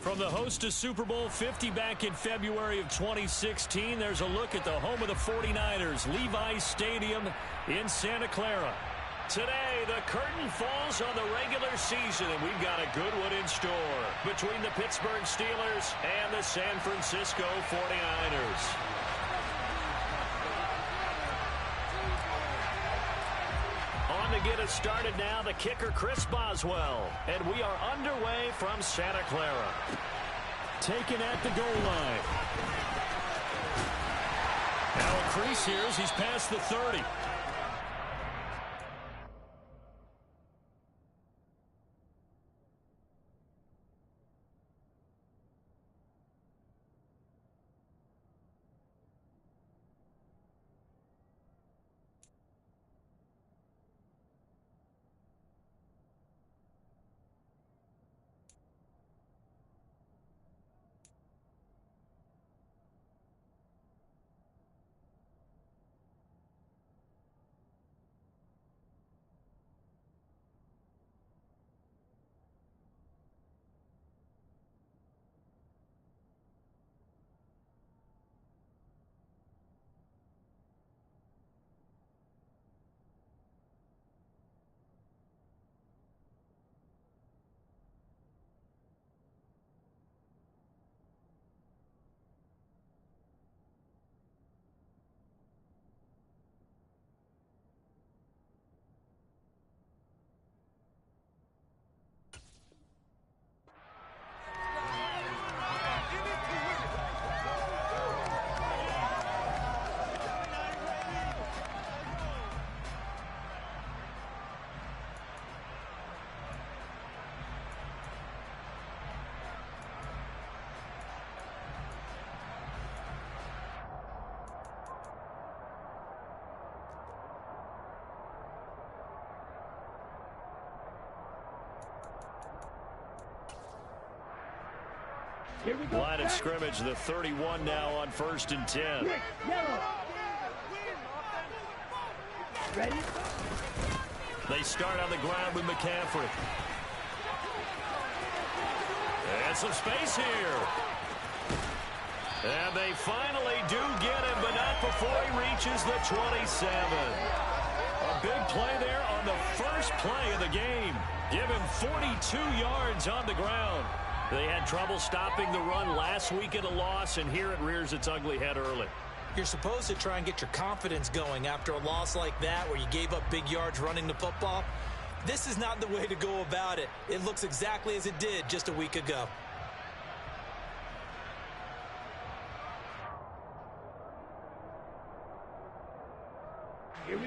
From the host to Super Bowl 50 back in February of 2016, there's a look at the home of the 49ers, Levi's Stadium in Santa Clara. Today, the curtain falls on the regular season, and we've got a good one in store between the Pittsburgh Steelers and the San Francisco 49ers. On to get us started now, the kicker, Chris Boswell. And we are underway from Santa Clara. Taken at the goal line. Now a crease here as he's past the 30. Line of scrimmage, the 31 now on 1st and 10. Ready? They start on the ground with McCaffrey. And some space here. And they finally do get him, but not before he reaches the 27. A big play there on the first play of the game. Give him 42 yards on the ground. They had trouble stopping the run last week at a loss, and here it rears its ugly head early. You're supposed to try and get your confidence going after a loss like that where you gave up big yards running the football. This is not the way to go about it. It looks exactly as it did just a week ago.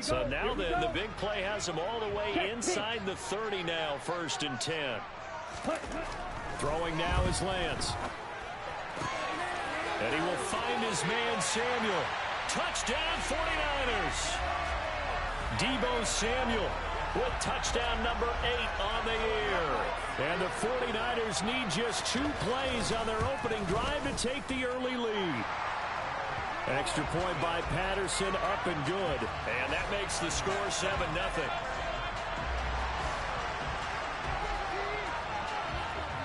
So now then, the big play has him all the way inside the 30 now, 1st and 10. Throwing now is Lance. And he will find his man Samuel. Touchdown 49ers. Deebo Samuel with touchdown number 8 on the year. And the 49ers need just 2 plays on their opening drive to take the early lead. Extra point by Patterson, up and good. And that makes the score 7-0.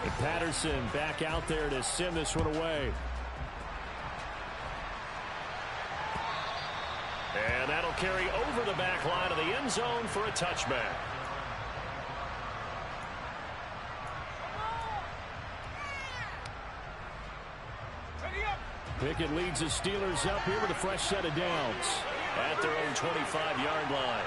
And Patterson back out there to send this one away. And that'll carry over the back line of the end zone for a touchback. Pickett leads the Steelers up here with a fresh set of downs at their own 25-yard line.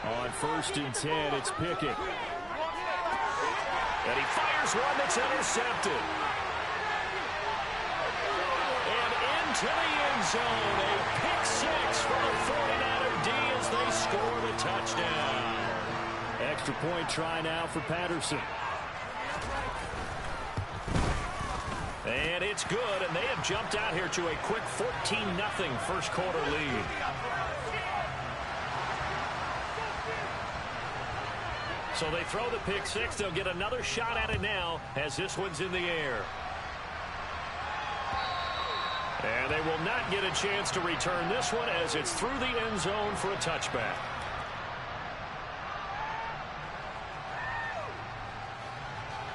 On 1st and 10, it's Pickett. And he fires one that's intercepted. And into the end zone, a pick 6 for the 49er D as they score the touchdown. Extra point try now for Patterson. And it's good, and they have jumped out here to a quick 14-0 first quarter lead. So they throw the pick 6. They'll get another shot at it now as this one's in the air. And they will not get a chance to return this one as it's through the end zone for a touchback.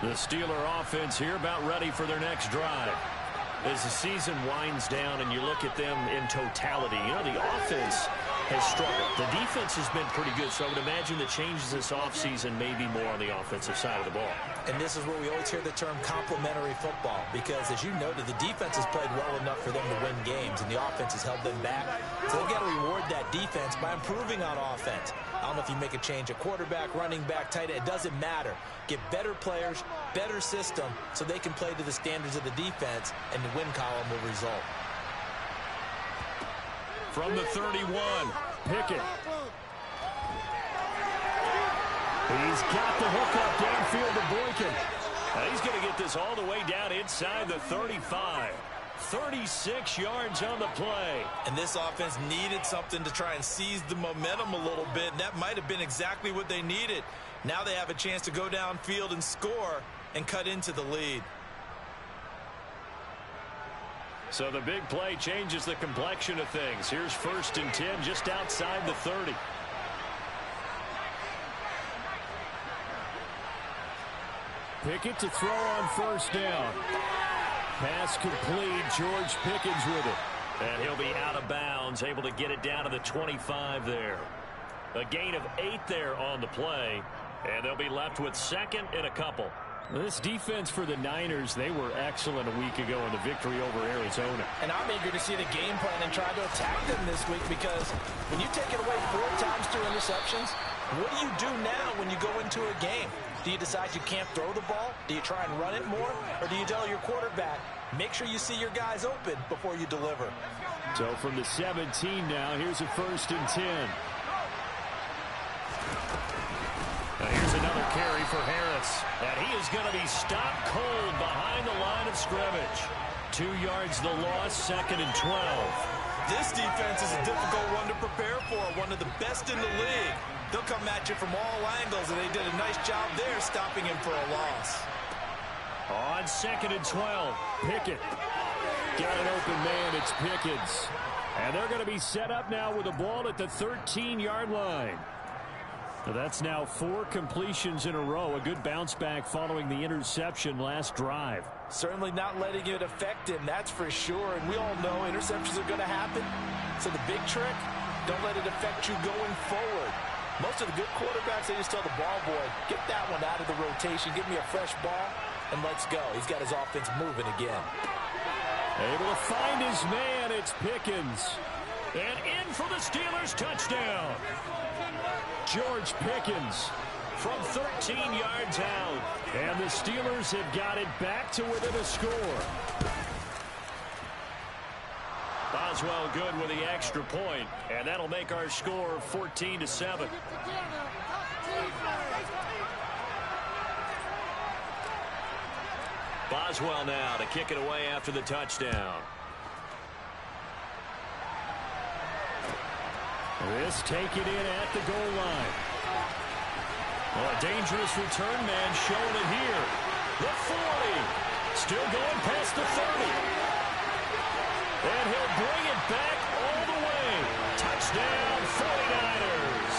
The Steeler offense here about ready for their next drive. As the season winds down and you look at them in totality, you know, the offense has struggled. The defense has been pretty good, so I would imagine the changes this offseason may be more on the offensive side of the ball. And this is where we always hear the term complementary football, because as you noted, the defense has played well enough for them to win games, and the offense has held them back. So they've got to reward that defense by improving on offense. I don't know if you make a change at quarterback, running back, tight end. It doesn't matter. Get better players, better system, so they can play to the standards of the defense, and the win column will result. From the 31, Pickett. He's got the hook up downfield to Boykin. He's going to get this all the way down inside the 35. 36 yards on the play. And this offense needed something to try and seize the momentum a little bit. And that might have been exactly what they needed. Now they have a chance to go downfield and score and cut into the lead. So the big play changes the complexion of things. Here's 1st and 10 just outside the 30. Pickett to throw on 1st down. Pass complete. George Pickens with it. And he'll be out of bounds, able to get it down to the 25 there. A gain of 8 there on the play. And they'll be left with 2nd and a couple. This defense for the Niners, they were excellent a week ago in the victory over Arizona. And I'm eager to see the game plan and try to attack them this week, because when you take it away 4 times through interceptions, what do you do now when you go into a game? Do you decide you can't throw the ball? Do you try and run it more? Or do you tell your quarterback, make sure you see your guys open before you deliver? So from the 17 now, here's a 1st and 10. Now here's another carry for Harris. And he is going to be stopped cold behind the line of scrimmage. 2 yards the loss, 2nd and 12. This defense is a difficult one to prepare for, one of the best in the league. They'll come at you from all angles, and they did a nice job there stopping him for a loss. On 2nd and 12, Pickett. Got an open man, it's Pickens. And they're going to be set up now with a ball at the 13-yard line. So that's now 4 completions in a row. A good bounce back following the interception last drive. Certainly not letting it affect him, that's for sure. And we all know interceptions are going to happen. So the big trick, don't let it affect you going forward. Most of the good quarterbacks, they just tell the ball boy, get that one out of the rotation, give me a fresh ball, and let's go. He's got his offense moving again. Able to find his man, it's Pickens. And in for the Steelers touchdown. George Pickens from 13 yards out. And the Steelers have got it back to within a score. Boswell good with the extra point, and that'll make our score 14-7. Boswell now to kick it away after the touchdown. This taken in at the goal line. Well, a dangerous return man showing it here. The 40. Still going past the 30. And he'll bring it back all the way. Touchdown, 49ers.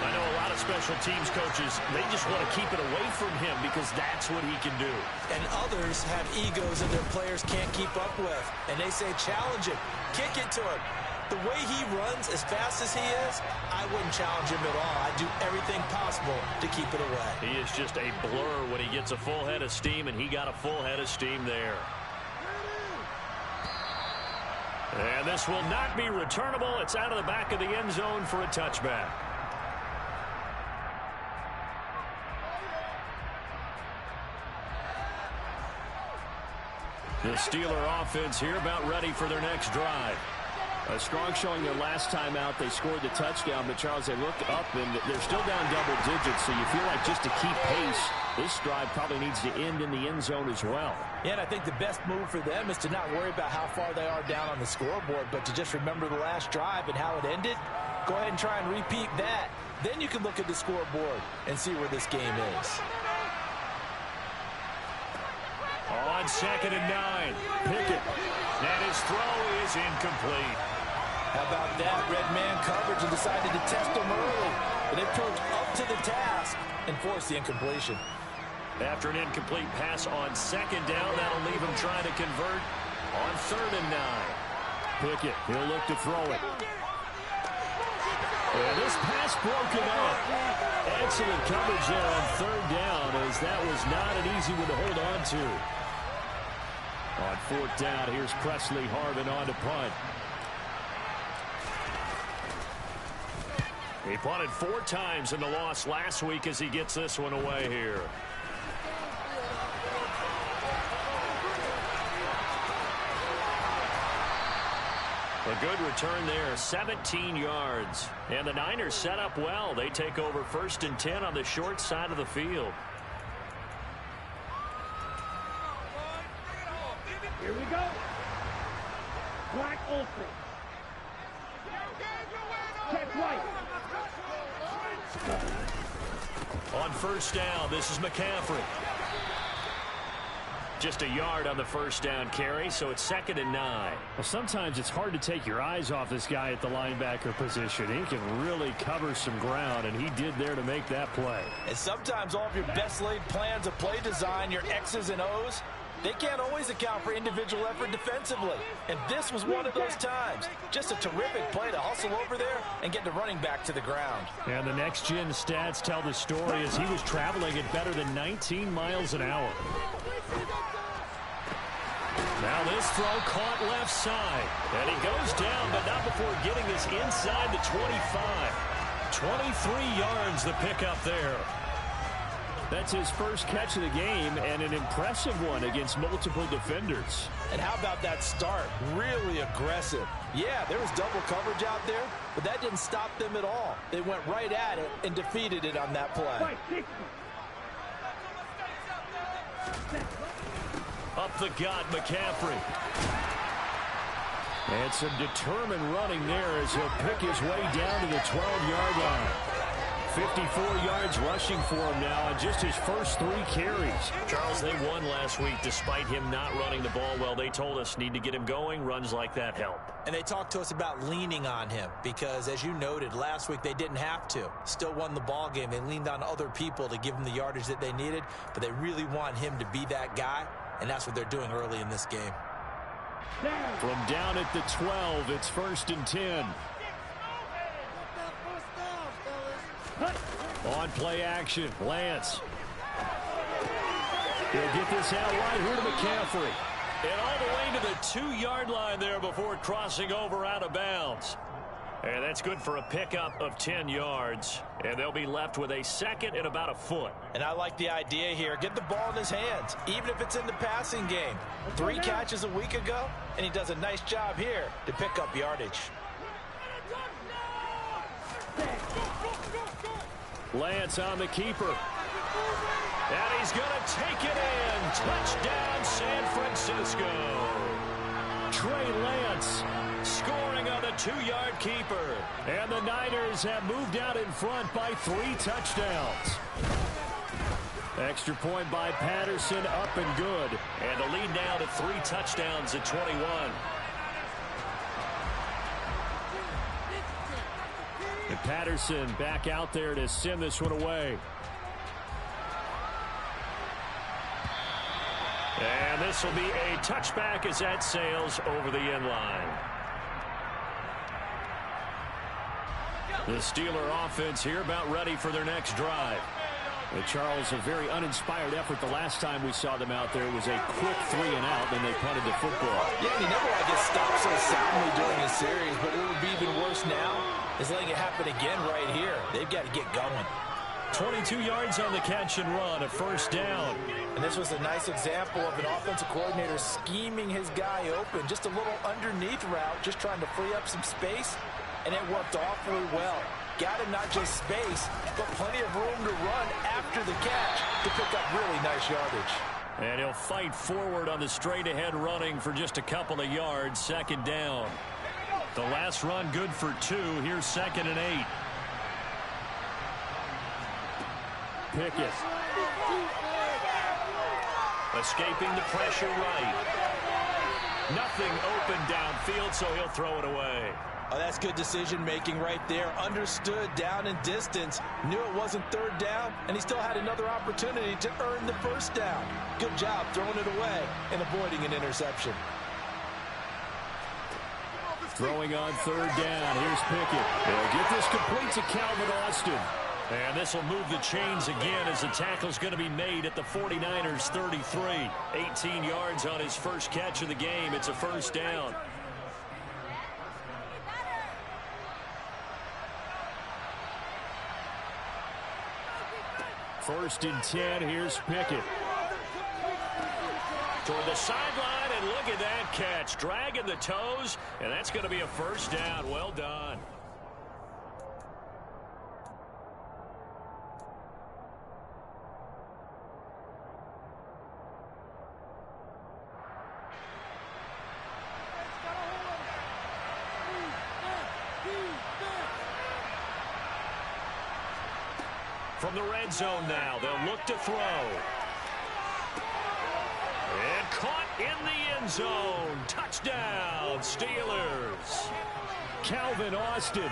I know a lot of special teams coaches, they just want to keep it away from him because that's what he can do. And others have egos that their players can't keep up with. And they say, challenge him, kick it to him. The way he runs, as fast as he is, I wouldn't challenge him at all. I'd do everything possible to keep it away. He is just a blur when he gets a full head of steam, and he got a full head of steam there. And this will not be returnable. It's out of the back of the end zone for a touchback. The Steeler offense here about ready for their next drive. A strong showing their last time out. They scored the touchdown, but Charles, they looked up and they're still down double digits, so you feel like just to keep pace, this drive probably needs to end in the end zone as well. Yeah, and I think the best move for them is to not worry about how far they are down on the scoreboard, but to just remember the last drive and how it ended. Go ahead and try and repeat that. Then you can look at the scoreboard and see where this game is. On 2nd and 9, Pickett. And his throw is incomplete. How about that? Red man coverage and decided to test him early. And it proved to the task and force the incompletion. After an incomplete pass on second down, that'll leave him trying to convert on 3rd and 9. Pickett, he'll look to throw it. And this pass broken up. Excellent coverage there on 3rd down, as that was not an easy one to hold on to. On 4th down, here's Presley Harvin on to punt. He punted 4 times in the loss last week as he gets this one away here. A good return there, 17 yards. And the Niners set up well. They take over 1st and 10 on the short side of the field. Here we go. Black Olsen. Check right. On 1st down, this is McCaffrey. Just a yard on the 1st down carry, so it's 2nd and 9. Well, sometimes it's hard to take your eyes off this guy at the linebacker position. He can really cover some ground, and he did there to make that play. And sometimes all of your best laid plans of play design, your X's and O's, they can't always account for individual effort defensively. And this was one of those times. Just a terrific play to hustle over there and get the running back to the ground. And the next-gen stats tell the story as he was traveling at better than 19 miles an hour. Now this throw caught left side. And he goes down, but not before getting this inside the 25. 23 yards the pickup there. That's his first catch of the game, and an impressive one against multiple defenders. And how about that start? Really aggressive. Yeah, there was double coverage out there, but that didn't stop them at all. They went right at it and defeated it on that play. Up the gut, McCaffrey. And some determined running there as he'll pick his way down to the 12-yard line. 54 yards rushing for him now on just his first 3 carries. Charles, they won last week despite him not running the ball well. They told us need to get him going. Runs like that help. And they talked to us about leaning on him because, as you noted, last week they didn't have to. Still won the ball game. They leaned on other people to give them the yardage that they needed, but they really want him to be that guy, and that's what they're doing early in this game. From down at the 12, it's 1st and 10. On play action, Lance. He'll get this out right here to McCaffrey. And all the way to the 2-yard line there before crossing over out of bounds. And that's good for a pickup of 10 yards. And they'll be left with a 2nd and about a foot. And I like the idea here. Get the ball in his hands, even if it's in the passing game. 3 catches a week ago, and he does a nice job here to pick up yardage. Lance on the keeper. And he's going to take it in. Touchdown, San Francisco. Trey Lance scoring on the 2-yard keeper. And the Niners have moved out in front by 3 touchdowns. Extra point by Patterson, up and good. And the lead now to 3 touchdowns at 21. And Patterson back out there to send this one away. And this will be a touchback as that sails over the end line. The Steeler offense here about ready for their next drive. And Charles, a very uninspired effort the last time we saw them out there. It was a quick 3 and out, then they punted the football. Yeah, he never like gets stopped so soundly during the series, but what would be even worse now is letting it happen again right here. They've got to get going. 22 yards on the catch and run, a 1st down. And this was a nice example of an offensive coordinator scheming his guy open. Just a little underneath route, just trying to free up some space, and it worked awfully well. Got him not just space, but plenty of room to run after the catch to pick up really nice yardage. And he'll fight forward on the straight-ahead running for just a couple of yards, 2nd down. The last run good for 2. Here's 2nd and 8. Pickett. Escaping the pressure right. Nothing open downfield, so he'll throw it away. Oh, that's good decision-making right there. Understood down and distance. Knew it wasn't third down, and he still had another opportunity to earn the first down. Good job throwing it away and avoiding an interception. Throwing on third down. Here's Pickett. They'll get this complete to Calvin Austin. And this will move the chains again as the tackle's going to be made at the 49ers 33. 18 yards on his first catch of the game. It's a first down. First and 10. Here's Pickett. Toward the sideline, and look at that catch. Dragging the toes, and that's going to be a first down. Well done. From the red zone now, they'll look to throw. And caught in the end zone. Touchdown, Steelers. Calvin Austin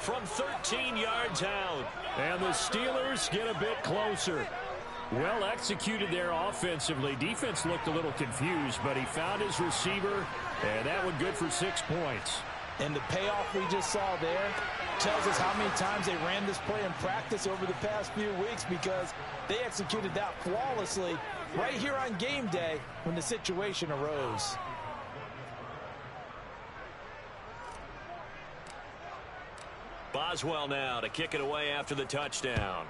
From 13 yards out. And the Steelers get a bit closer. Well executed there offensively. Defense looked a little confused, but he found his receiver, and that one good for 6 points. And the payoff we just saw there tells us how many times they ran this play in practice over the past few weeks, because they executed that flawlessly right here on game day when the situation arose. Boswell now to kick it away after the touchdown.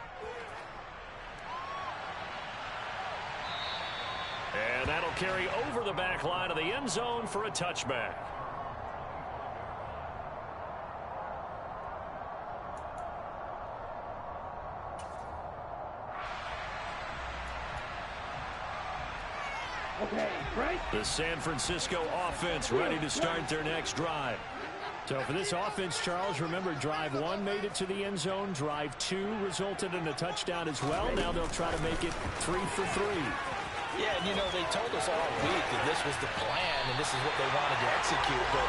And that'll carry over the back line of the end zone for a touchback. Okay, right. The San Francisco offense ready to start their next drive. So for this offense, Charles, remember, drive 1 made it to the end zone. Drive 2 resulted in a touchdown as well. Now they'll try to make it 3 for 3. Yeah, and you know, they told us all week that this was the plan and this is what they wanted to execute, but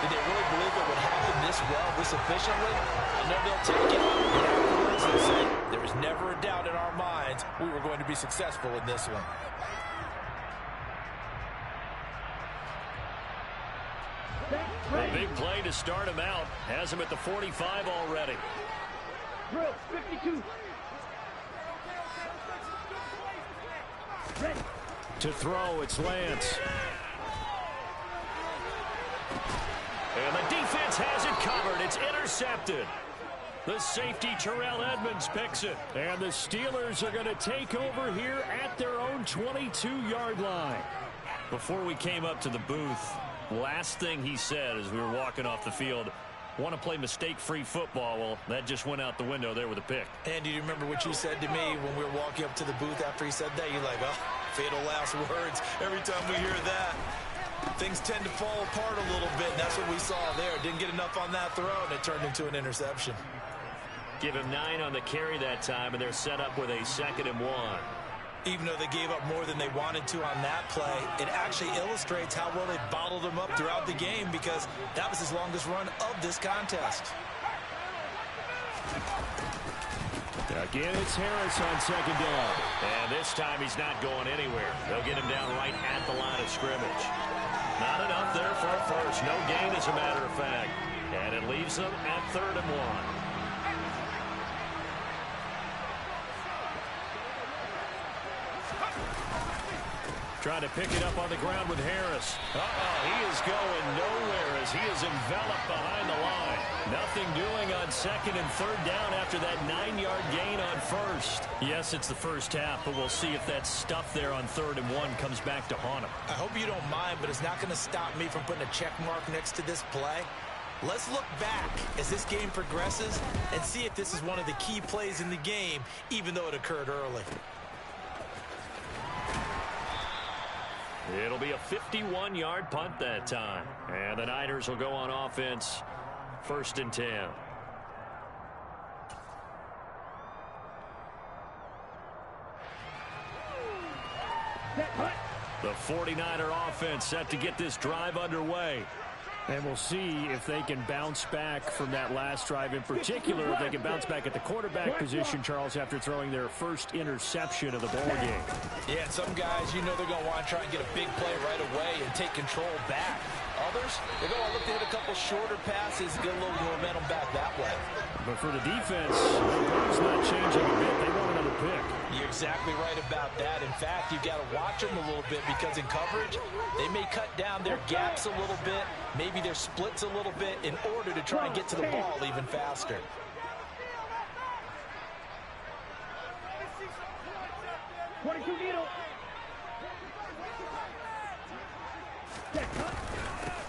did they really believe it would happen this well, this efficiently? I know they'll take it, but afterwards they'll say, there was never a doubt in our minds we were going to be successful in this one. A big play to start him out. Has him at the 45 already. Drill, 52. Ready. To throw, it's Lance. And the defense has it covered. It's intercepted. The safety, Terrell Edmonds, picks it. And the Steelers are going to take over here at their own 22-yard line. Before we came up to the booth, last thing he said as we were walking off the field, want to play mistake-free football. Well, that just went out the window there with a pick. And do you remember what you said to me when we were walking up to the booth after he said that? You're like, oh, fatal last words. Every time we hear that, things tend to fall apart a little bit. And that's what we saw there. Didn't get enough on that throw, and it turned into an interception. Give him 9 on the carry that time, and they're set up with a 2nd and 1. Even though they gave up more than they wanted to on that play, it actually illustrates how well they bottled them up throughout the game, because that was his longest run of this contest. Again, it's Harris on 2nd down. And this time he's not going anywhere. They'll get him down right at the line of scrimmage. Not enough there for a first. No gain, as a matter of fact. And it leaves them at 3rd and 1. Trying to pick it up on the ground with Harris. He is going nowhere as he is enveloped behind the line. Nothing doing on 2nd and 3rd down after that 9-yard gain on 1st. Yes, it's the first half, but we'll see if that stuff there on 3rd and 1 comes back to haunt him. I hope you don't mind, but it's not going to stop me from putting a check mark next to this play. Let's look back as this game progresses and see if this is one of the key plays in the game, even though it occurred early. It'll be a 51-yard punt that time. And the Niners will go on offense, 1st and 10. The 49er offense set to get this drive underway. And we'll see if they can bounce back from that last drive. In particular, if they can bounce back at the quarterback position, Charles, after throwing their first interception of the ball game. Yeah, and some guys, you know they're going to want to try and get a big play right away and take control back. Others, they're going to look to hit a couple shorter passes, get a little momentum back that way. But for the defense, their goal's not changing a bit. They want another pick. You're exactly right about that. In fact, you've got to watch them a little bit because in coverage, they may cut down their gaps a little bit, maybe their splits a little bit in order to try and get to the ball even faster.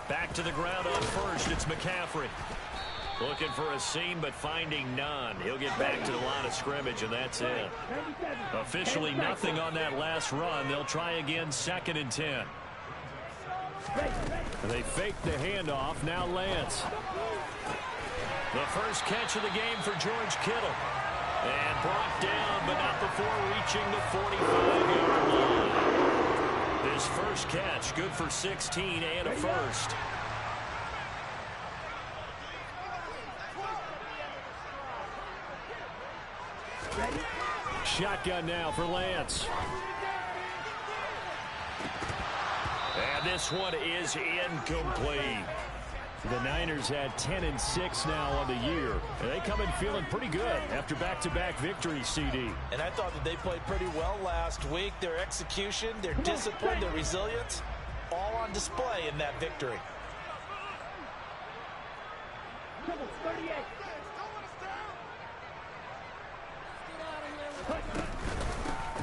Back to the ground on first. It's McCaffrey. Looking for a seam, but finding none. He'll get back to the line of scrimmage, and that's it. Officially nothing on that last run. They'll try again, 2nd and 10. They fake the handoff. Now Lance. The first catch of the game for George Kittle. And brought down, but not before reaching the 45-yard line. His first catch, good for 16 and a first. Shotgun now for Lance. And this one is incomplete. The Niners had 10-6 now on the year. And they come in feeling pretty good after back-to-back victories, CD. And I thought that they played pretty well last week. Their execution, their discipline, their resilience, all on display in that victory.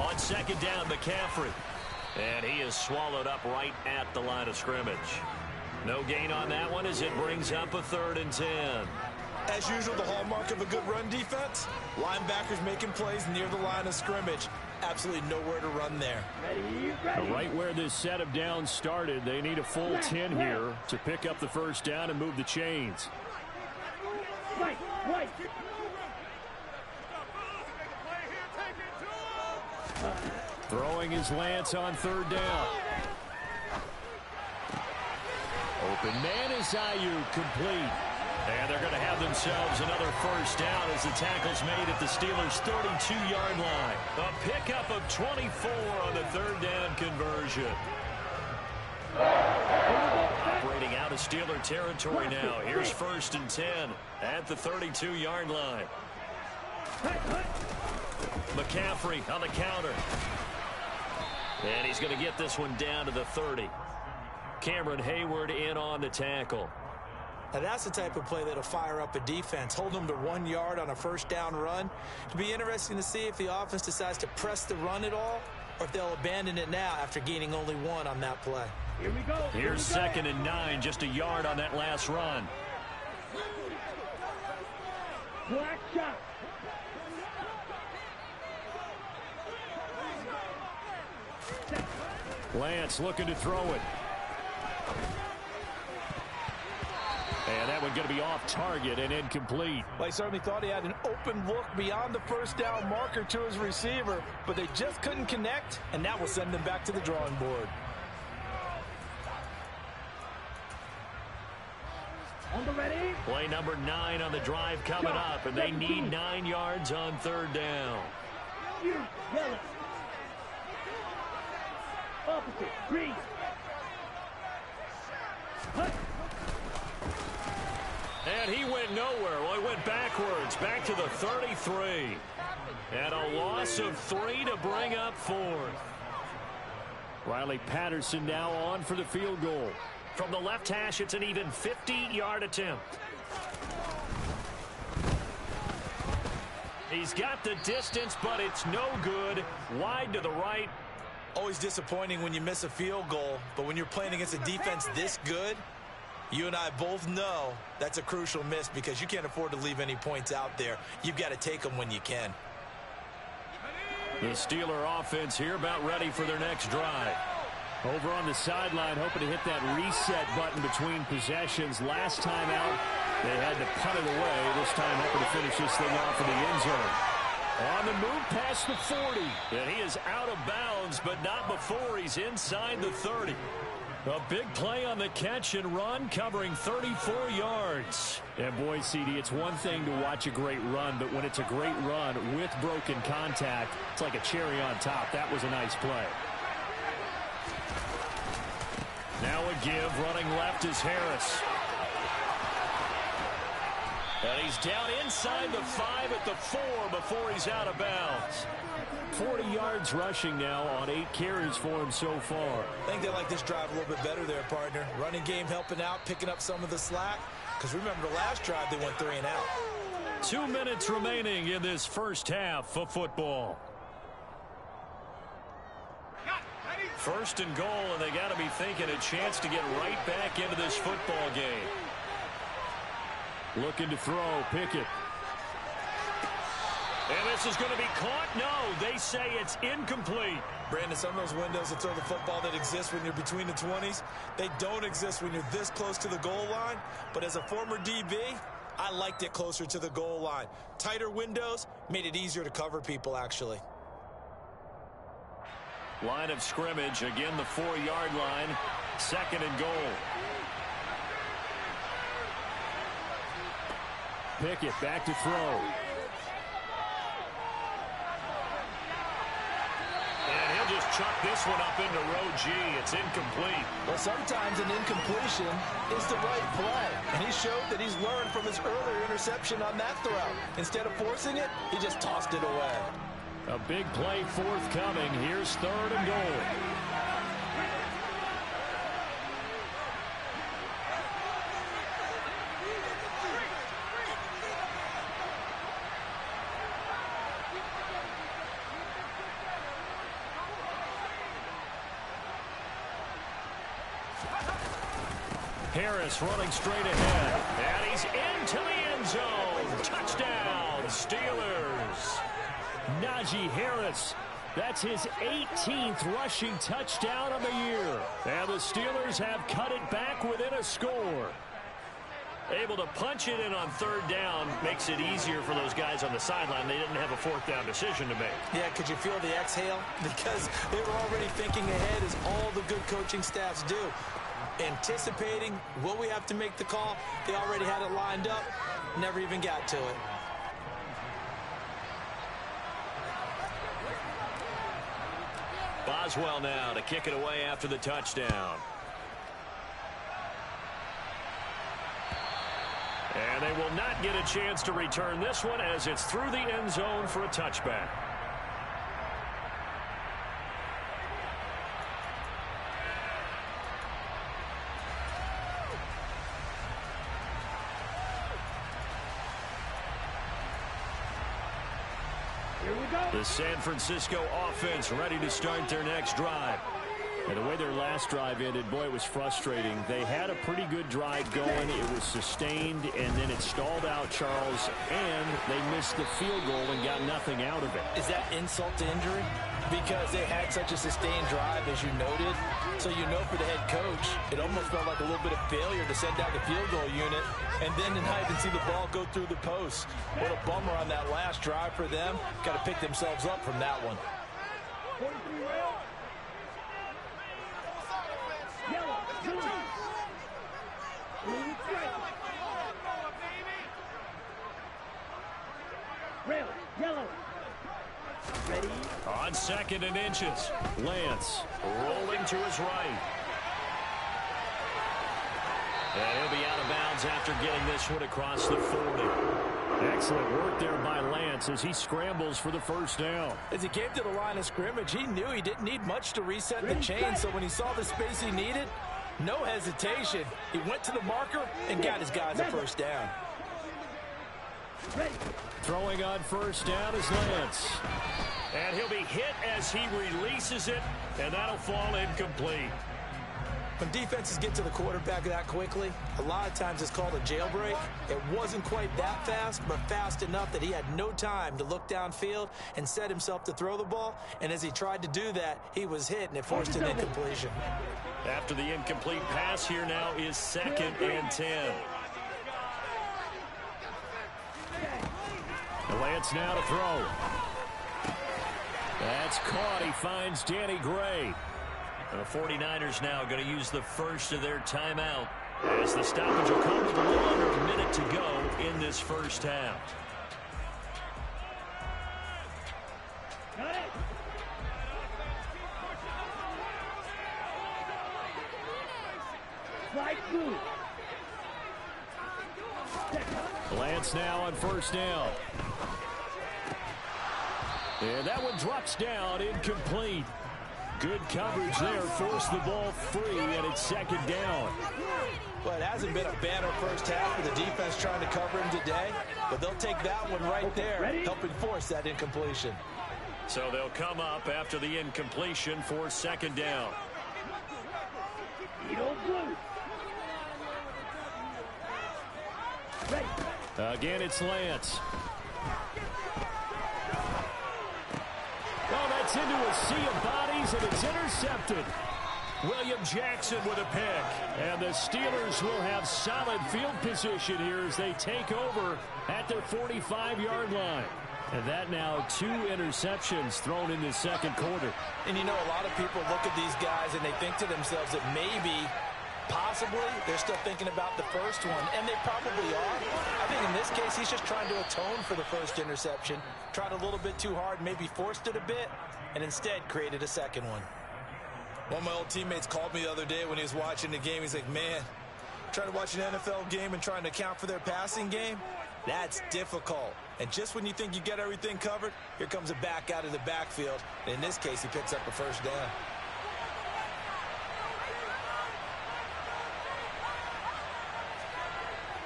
On 2nd down, McCaffrey. And he is swallowed up right at the line of scrimmage. No gain on that one as it brings up a 3rd and 10. As usual, the hallmark of a good run defense, linebackers making plays near the line of scrimmage. Absolutely nowhere to run there. Right where this set of downs started, they need a full 10 here to pick up the first down and move the chains. Right. Throwing his Lance on 3rd down. Open man is Ayuk, complete. And they're going to have themselves another first down as the tackle's made at the Steelers' 32-yard line. A pickup of 24 on the 3rd down conversion. Operating out of Steeler territory now. Here's 1st and 10 at the 32-yard line. McCaffrey on the counter. And he's going to get this one down to the 30. Cameron Hayward in on the tackle. Now that's the type of play that'll fire up a defense. Hold them to 1 yard on a first down run. It'll be interesting to see if the offense decides to press the run at all or if they'll abandon it now after gaining only 1 on that play. Here we go. Here's 2nd and 9, just a yard on that last run. Black shot. Lance looking to throw it. And that one going to be off target and incomplete. Well, he certainly thought he had an open look beyond the first down marker to his receiver, but they just couldn't connect, and that will send them back to the drawing board. On the ready. Play number 9 on the drive coming up, and they need 9 yards on 3rd down. Yellow. Opposite. Green. And he went nowhere. Well, he went backwards, back to the 33. And a loss of 3 to bring up 4th. Riley Patterson now on for the field goal. From the left hash, it's an even 50-yard attempt. He's got the distance, but it's no good. Wide to the right. Always disappointing when you miss a field goal, but when you're playing against a defense this good, you and I both know that's a crucial miss because you can't afford to leave any points out there. You've got to take them when you can. The Steeler offense here about ready for their next drive. Over on the sideline, hoping to hit that reset button between possessions. Last time out, they had to punt it away. This time hoping to finish this thing off in the end zone. On the move past the 40. And he is out of bounds, but not before he's inside the 30. A big play on the catch and run, covering 34 yards. And boy, CD, it's one thing to watch a great run, but when it's a great run with broken contact, it's like a cherry on top. That was a nice play. Now a give, running left is Harris. And he's down inside the 5 at the 4 before he's out of bounds. 40 yards rushing now on 8 carries for him so far. I think they like this drive a little bit better there, partner. Running game helping out, picking up some of the slack. Because remember, the last drive they went 3 and out. 2 minutes remaining in this first half of football. First and goal, and they got to be thinking a chance to get right back into this football game. Looking to throw, Pickett. And this is going to be caught. No, they say it's incomplete. Brandon, some of those windows to throw the football that exist when you're between the 20s, they don't exist when you're this close to the goal line. But as a former DB, I liked it closer to the goal line. Tighter windows made it easier to cover people, actually. Line of scrimmage, again the 4-yard line. Second and goal. Pickett back to throw. And he'll just chuck this one up into row G. It's incomplete. Well, sometimes an incompletion is the right play. And he showed that he's learned from his earlier interception on that throw. Instead of forcing it, he just tossed it away. A big play forthcoming. Here's third and goal. Harris running straight ahead. And he's into the end zone. Touchdown, Steelers. Najee Harris. That's his 18th rushing touchdown of the year. And the Steelers have cut it back within a score. Able to punch it in on third down makes it easier for those guys on the sideline. They didn't have a fourth down decision to make. Yeah, could you feel the exhale? Because they were already thinking ahead, as all the good coaching staffs do. Anticipating, will we have to make the call? They already had it lined up. Never even got to it. Boswell now to kick it away after the touchdown. And they will not get a chance to return this one as it's through the end zone for a touchback. The San Francisco offense ready to start their next drive. And the way their last drive ended, boy, it was frustrating. They had a pretty good drive going. It was sustained, and then it stalled out, Charles, and they missed the field goal and got nothing out of it. Is that insult to injury? Because they had such a sustained drive, as you noted. So you know, for the head coach, it almost felt like a little bit of failure to send out the field goal unit and then to not even see the ball go through the post. What a bummer on that last drive for them. Got to pick themselves up from that one. Yellow. Ready? On second and inches, Lance rolling to his right. And he'll be out of bounds after getting this one across the 40. Excellent work there by Lance as he scrambles for the first down. As he came to the line of scrimmage, he knew he didn't need much to reset the chain. So when he saw the space he needed, no hesitation. He went to the marker and got his guys a first down. Throwing on first down is Lance. And he'll be hit as he releases it, and that'll fall incomplete. When defenses get to the quarterback that quickly, a lot of times it's called a jailbreak. It wasn't quite that fast, but fast enough that he had no time to look downfield and set himself to throw the ball. And as he tried to do that, he was hit, and it forced an incompletion. After the incomplete pass, here now is 2nd and 10. Lance now to throw. That's caught. He finds Danny Gray. The 49ers now going to use the first of their timeout as the stoppage will come with a little under a minute to go in this first half. Got it. Slide through. Lance now on first down. And that one drops down, incomplete. Good coverage there, forced the ball free, and it's second down. Well, it hasn't been a banner first half with the defense trying to cover him today, but they'll take that one right there, helping force that incompletion. So they'll come up after the incompletion for second down. Again, it's Lance. Oh, that's into a sea of bodies, and it's intercepted. William Jackson with a pick. And the Steelers will have solid field position here as they take over at their 45-yard line. And that now 2 interceptions thrown in the second quarter. And you know, a lot of people look at these guys and they think to themselves that maybe, possibly, they're still thinking about the first one. And they probably are. I think in this case, he's just trying to atone for the first interception. Tried a little bit too hard, maybe forced it a bit, and instead created a second one. One of my old teammates called me the other day when he was watching the game. He's like, man, trying to watch an NFL game and trying to account for their passing game, that's difficult. And just when you think you get everything covered, here comes a back out of the backfield. And in this case, he picks up a first down.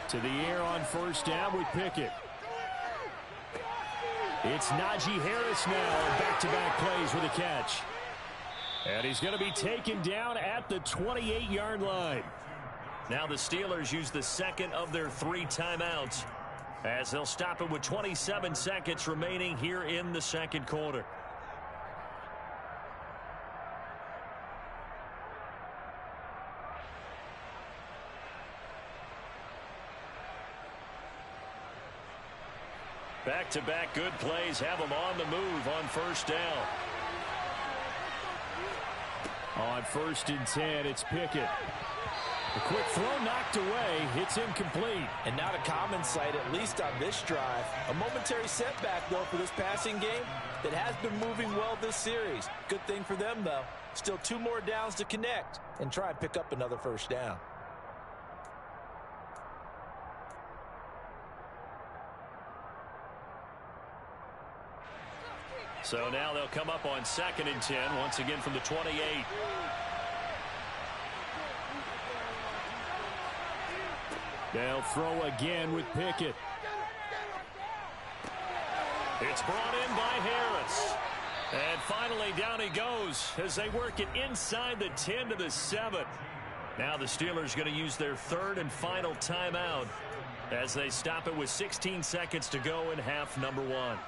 To the air on first down with Pickett. It's Najee Harris now on back-to-back plays with a catch. And he's going to be taken down at the 28-yard line. Now the Steelers use the second of their 3 timeouts as they'll stop it with 27 seconds remaining here in the second quarter. Back-to-back good plays have them on the move on first down. On 1st and 10, it's Pickett. A quick throw knocked away. It's incomplete. And not a common sight, at least on this drive. A momentary setback, though, for this passing game that has been moving well this series. Good thing for them, though. Still 2 more downs to connect and try and pick up another first down. So now they'll come up on 2nd and 10, once again from the 28. They'll throw again with Pickett. It's brought in by Harris. And finally down he goes as they work it inside the 10 to the 7. Now the Steelers going to use their 3rd and final timeout as they stop it with 16 seconds to go in half number 1.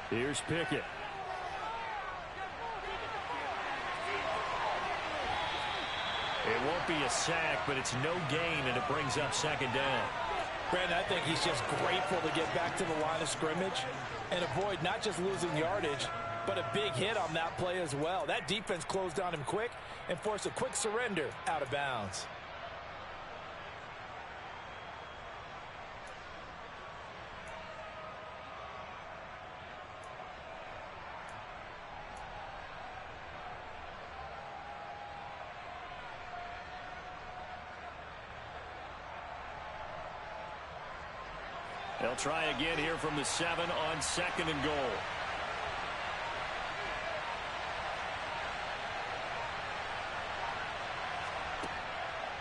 Here's Pickett. It won't be a sack, but it's no gain, and it brings up second down. Brandon, I think he's just grateful to get back to the line of scrimmage and avoid not just losing yardage, but a big hit on that play as well. That defense closed on him quick and forced a quick surrender out of bounds. They'll try again here from the 7 on 2nd and goal.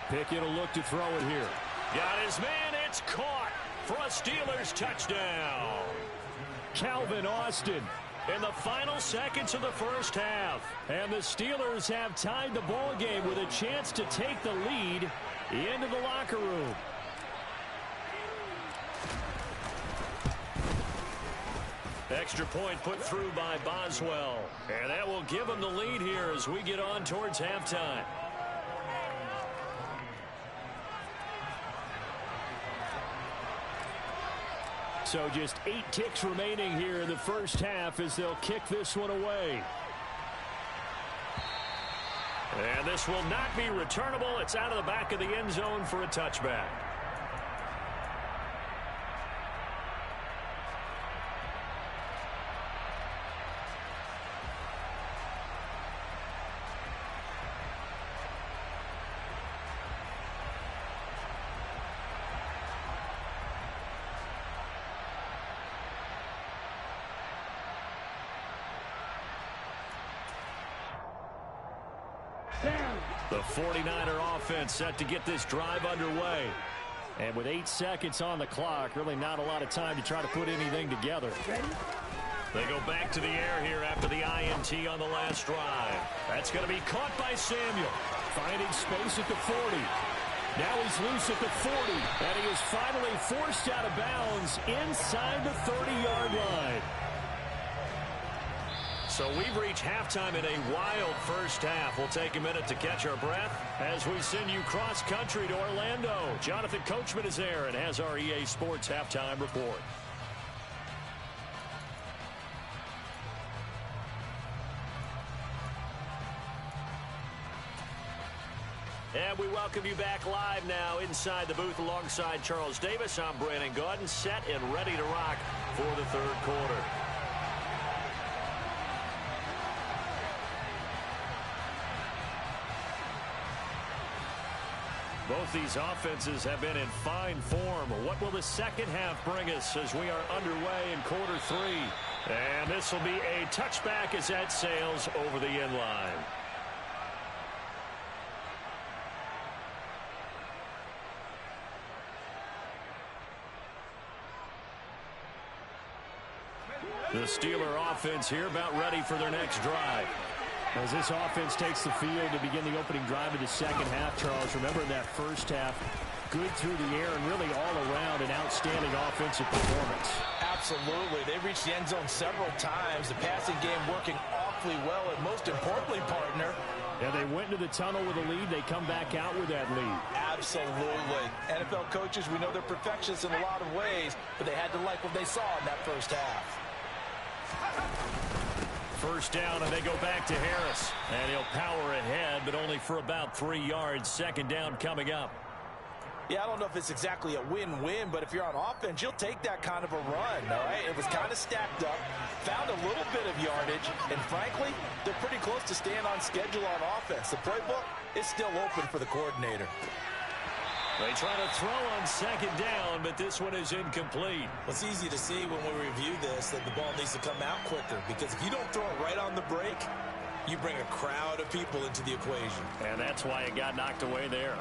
Pickett will look to throw it here. Got his man. It's caught for a Steelers touchdown. Calvin Austin In the final seconds of the first half. And the Steelers have tied the ball game with a chance to take the lead into the locker room. Extra point put through by Boswell. And that will give them the lead here as we get on towards halftime. So just 8 ticks remaining here in the first half as they'll kick this one away. And this will not be returnable. It's out of the back of the end zone for a touchback. The 49er offense set to get this drive underway. And with 8 seconds on the clock, really not a lot of time to try to put anything together. They go back to the air here after the INT on the last drive. That's going to be caught by Samuel. Finding space at the 40. Now he's loose at the 40. And he is finally forced out of bounds inside the 30-yard line. So we've reached halftime in a wild first half. We'll take a minute to catch our breath as we send you cross-country to Orlando. Jonathan Coachman is there and has our EA Sports halftime report. And we welcome you back live now inside the booth alongside Charles Davis. I'm Brandon Gaudin, set and ready to rock for the third quarter. Both these offenses have been in fine form. What will the second half bring us as we are underway in quarter 3? And this will be a touchback as that sails over the end line. The Steeler offense here about ready for their next drive. As this offense takes the field to begin the opening drive of the second half, Charles, remember that first half, good through the air and really all around an outstanding offensive performance. Absolutely. They reached the end zone several times. The passing game working awfully well, and most importantly, partner, yeah, they went into the tunnel with a lead. They come back out with that lead. Absolutely. NFL coaches, we know they're perfectionists in a lot of ways, but they had to like what they saw in that first half. First down, and they go back to Harris. And he'll power ahead, but only for about 3 yards. Second down coming up. Yeah, I don't know if it's exactly a win-win, but if you're on offense, you'll take that kind of a run, all right? It was kind of stacked up, found a little bit of yardage, and frankly, they're pretty close to staying on schedule on offense. The playbook is still open for the coordinator. They try to throw on second down, but this one is incomplete. It's easy to see when we review this that the ball needs to come out quicker, because if you don't throw it right on the break, you bring a crowd of people into the equation. And that's why it got knocked away there.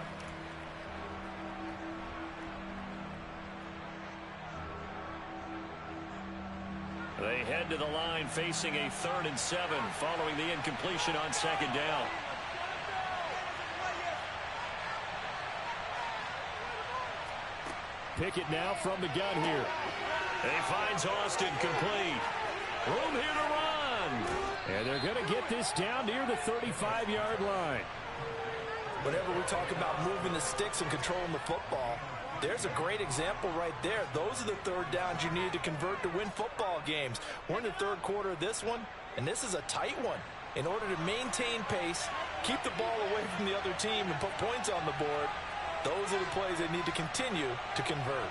They head to the line facing a 3rd and 7 following the incompletion on second down. Pickett now from the gun here. He finds Austin complete. Room here to run. And they're going to get this down near the 35-yard line. Whenever we talk about moving the sticks and controlling the football, there's a great example right there. Those are the third downs you need to convert to win football games. We're in the third quarter of this one, and this is a tight one. In order to maintain pace, keep the ball away from the other team, and put points on the board, those are the plays they need to continue to convert.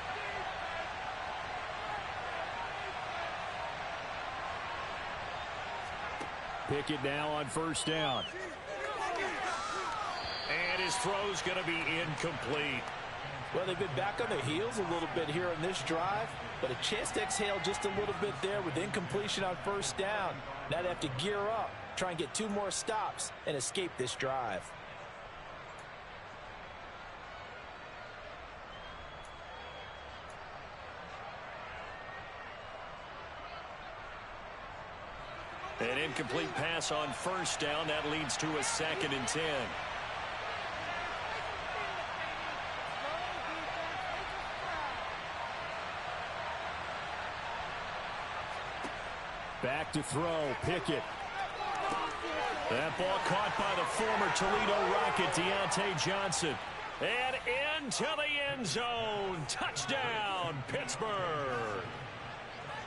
Pickett now on first down. And his throw's going to be incomplete. Well, they've been back on their heels a little bit here on this drive, but a chance to exhale just a little bit there with incompletion on first down. Now they have to gear up, try and get 2 more stops, and escape this drive. An incomplete pass on first down. That leads to a 2nd and 10. Back to throw. Pickett. That ball caught by the former Toledo Rocket, Deontay Johnson. And into the end zone. Touchdown, Pittsburgh.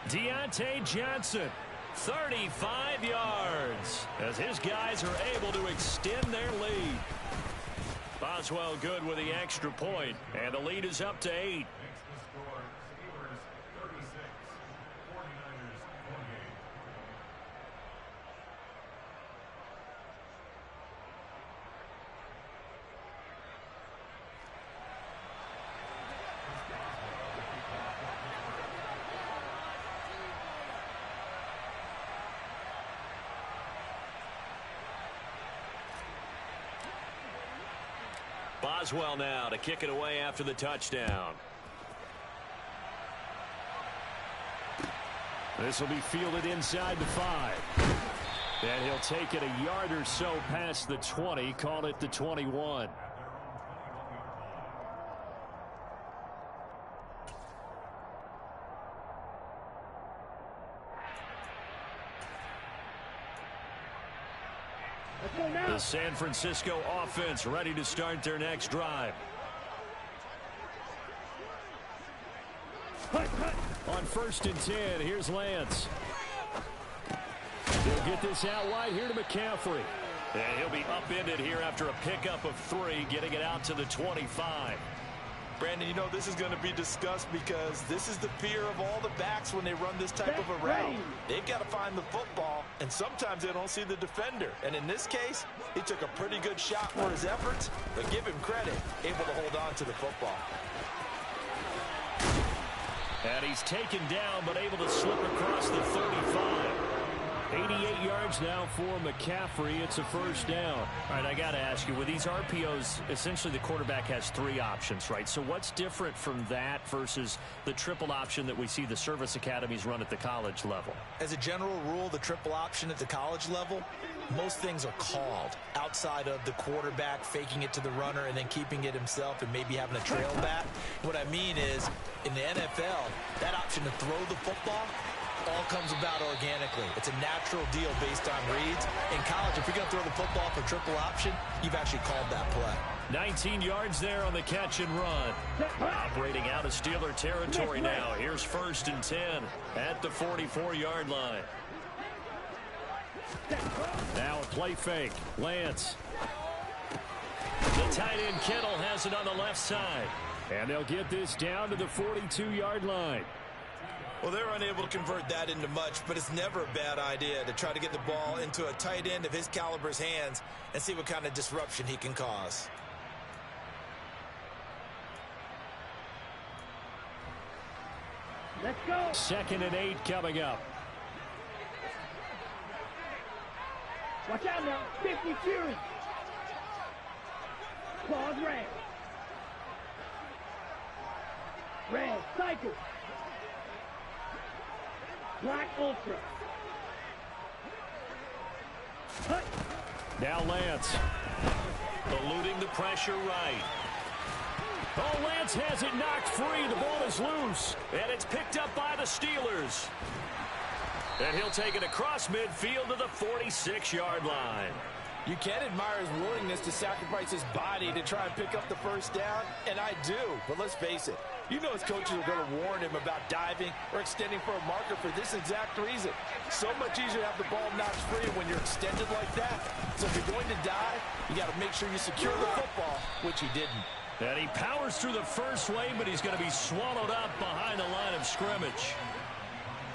Deontay Johnson, 35 yards, as his guys are able to extend their lead. Boswell good with the extra point, and the lead is up to 8. Boswell now to kick it away after the touchdown. This will be fielded inside the 5. And he'll take it a yard or so past the 20, call it the 21. The San Francisco offense ready to start their next drive. On 1st and 10, here's Lance. They'll get this out wide here to McCaffrey. And he'll be upended here after a pickup of 3, getting it out to the 25. Brandon, you know, this is going to be discussed because this is the fear of all the backs when they run this type of a route. They've got to find the football, and sometimes they don't see the defender. And in this case, he took a pretty good shot for his efforts, but give him credit, able to hold on to the football. And he's taken down, but able to slip across the 35. 88 yards now for McCaffrey. It's a first down. All right, I got to ask you, with these RPOs, essentially the quarterback has 3 options, right? So what's different from that versus the triple option that we see the service academies run at the college level? As a general rule, the triple option at the college level, most things are called outside of the quarterback faking it to the runner and then keeping it himself and maybe having a trail back. What I mean is, in the NFL, that option to throw the football all comes about organically. It's a natural deal based on reads. In college, if you're going to throw the football for triple option, you've actually called that play. 19 yards there on the catch and run. Operating out of Steeler territory now. Here's 1st and 10 at the 44-yard line. Now a play fake. Lance. The tight end Kittle has it on the left side. And they'll get this down to the 42-yard line. Well, they're unable to convert that into much, but it's never a bad idea to try to get the ball into a tight end of his caliber's hands and see what kind of disruption he can cause. Let's go. 2nd and 8 coming up. Watch out now. 50 Fury. Claws red. Red. Cycle. Black Ultra. Hut. Now Lance. Eluding the pressure right. Oh, Lance has it knocked free. The ball is loose. And it's picked up by the Steelers. And he'll take it across midfield to the 46-yard line. You can admire his willingness to sacrifice his body to try and pick up the first down, and I do. But let's face it, you know his coaches are going to warn him about diving or extending for a marker for this exact reason. So much easier to have the ball knocked free when you're extended like that. So if you're going to dive, you got to make sure you secure the football, which he didn't. And he powers through the first wave, but he's going to be swallowed up behind the line of scrimmage.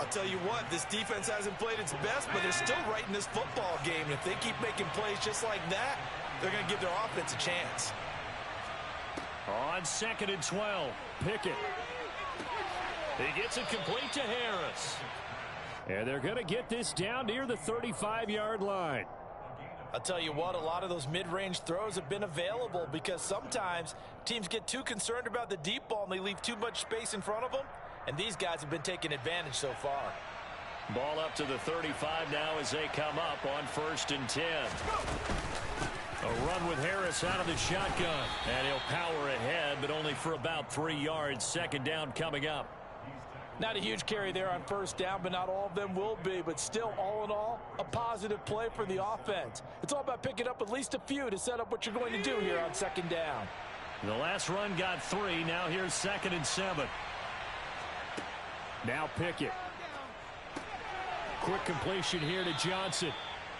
I'll tell you what, this defense hasn't played its best, but they're still right in this football game. And if they keep making plays just like that, they're going to give their offense a chance. On 2nd and 12, Pickett. He gets it complete to Harris. And they're going to get this down near the 35-yard line. I'll tell you what, a lot of those mid-range throws have been available because sometimes teams get too concerned about the deep ball and they leave too much space in front of them. And these guys have been taking advantage so far. Ball up to the 35 now as they come up on 1st and 10. A run with Harris out of the shotgun. And he'll power ahead, but only for about 3 yards. 2nd down coming up. Not a huge carry there on first down, but not all of them will be. But still, all in all, a positive play for the offense. It's all about picking up at least a few to set up what you're going to do here on second down. The last run got 3. Now here's 2nd and 7. Now Pickett. Quick completion here to Johnson.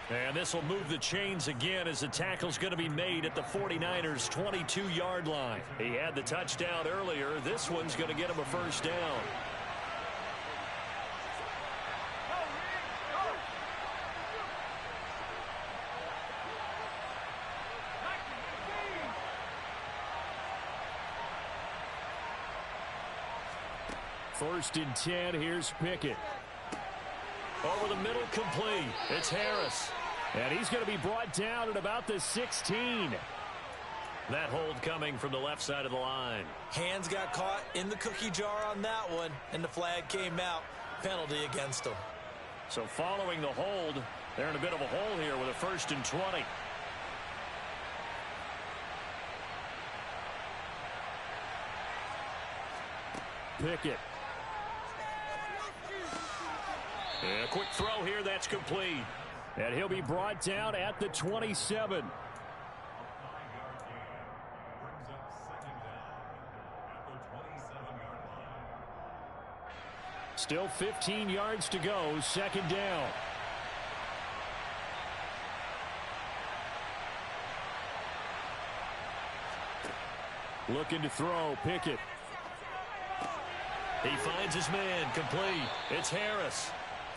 And this will move the chains again as the tackle's going to be made at the 49ers' 22-yard line. He had the touchdown earlier. This one's going to get him a first down. First and 10, here's Pickett. Over the middle, complete. It's Harris. And he's going to be brought down at about the 16. That hold coming from the left side of the line. Hands got caught in the cookie jar on that one, and the flag came out. Penalty against them. So following the hold, they're in a bit of a hole here with a 1st and 20. Pickett. And a quick throw here, that's complete. And he'll be brought down at the 27. Still 15 yards to go, 2nd down. Looking to throw, Pickett. He finds his man, complete. It's Harris.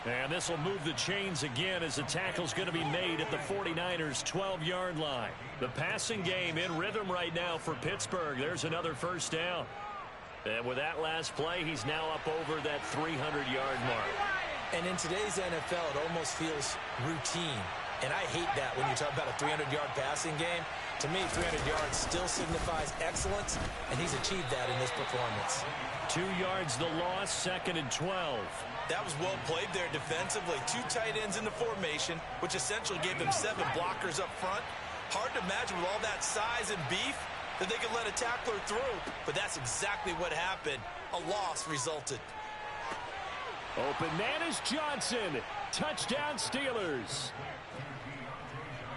And this will move the chains again as the tackle's going to be made at the 49ers' 12-yard line. The passing game in rhythm right now for Pittsburgh. There's another first down. And with that last play, he's now up over that 300-yard mark. And in today's NFL, it almost feels routine. And I hate that when you talk about a 300-yard passing game. To me, 300 yards still signifies excellence, and he's achieved that in this performance. 2 yards the loss, 2nd and 12. That was well played there defensively. 2 tight ends in the formation, which essentially gave them 7 blockers up front. Hard to imagine with all that size and beef that they could let a tackler through. But that's exactly what happened. A loss resulted. Open man is Johnson. Touchdown Steelers.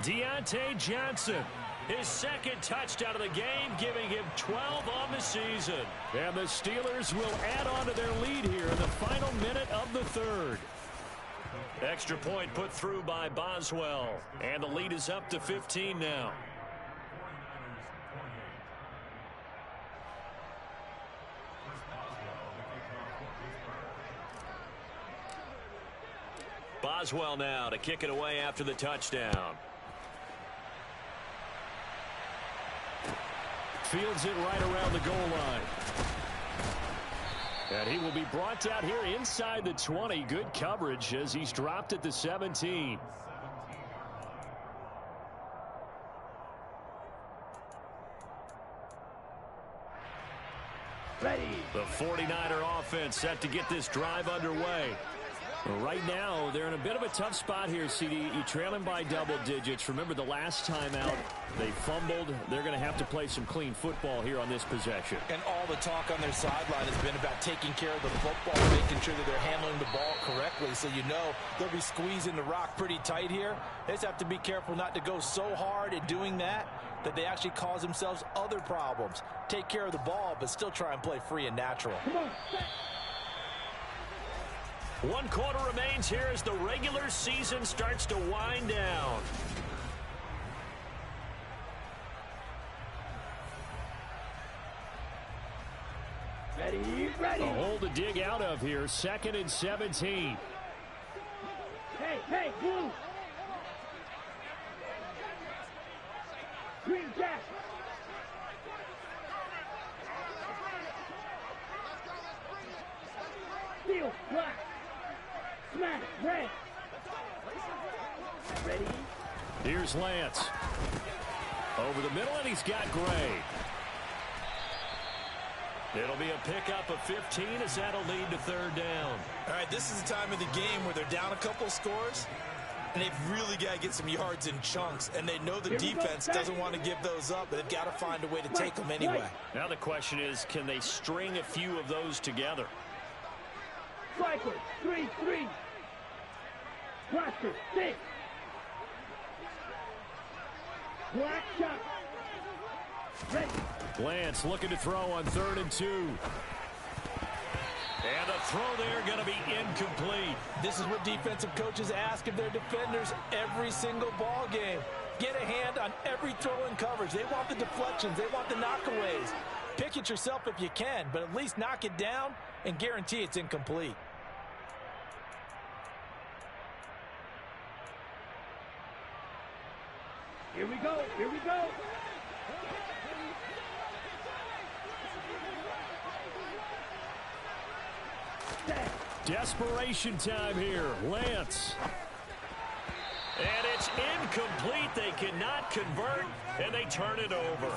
Deontay Johnson, his 2nd touchdown of the game, giving him 12 on the season. And the Steelers will add on to their lead here in the final minute of the 3rd. Extra point put through by Boswell. And the lead is up to 15 now. Boswell now to kick it away after the touchdown. Fields it right around the goal line. And he will be brought down here inside the 20. Good coverage as he's dropped at the 17. Ready. The 49er offense set to get this drive underway. Right now, they're in a bit of a tough spot here, CD. You trail them by double digits. Remember the last time out, they fumbled. They're going to have to play some clean football here on this possession. And all the talk on their sideline has been about taking care of the football, making sure that they're handling the ball correctly. So you know they'll be squeezing the rock pretty tight here. They just have to be careful not to go so hard in doing that they actually cause themselves other problems. Take care of the ball, but still try and play free and natural. Come on. 1 quarter remains here as the regular season starts to wind down. Ready, ready. A hole to dig out of here. 2nd and 17. Hey, blue. Green jack. Steel, black. Smash, red. Ready. Here's Lance. Over the middle, and he's got Gray. It'll be a pickup of 15 as that'll lead to 3rd down. All right, this is the time of the game where they're down a couple scores, and they've really got to get some yards in chunks, and they know the defense doesn't want to give those up, but they've got to find a way to take them anyway. Now the question is, can they string a few of those together? Striker, 3-3. Blaster, 6. Black shot. Ready. Lance looking to throw on 3rd and 2. And the throw there going to be incomplete. This is what defensive coaches ask of their defenders every single ball game. Get a hand on every throw in coverage. They want the deflections. They want the knockaways. Pick it yourself if you can, but at least knock it down and guarantee it's incomplete. Here we go. Here we go. Desperation time here. Lance. And it's incomplete. They cannot convert, and they turn it over.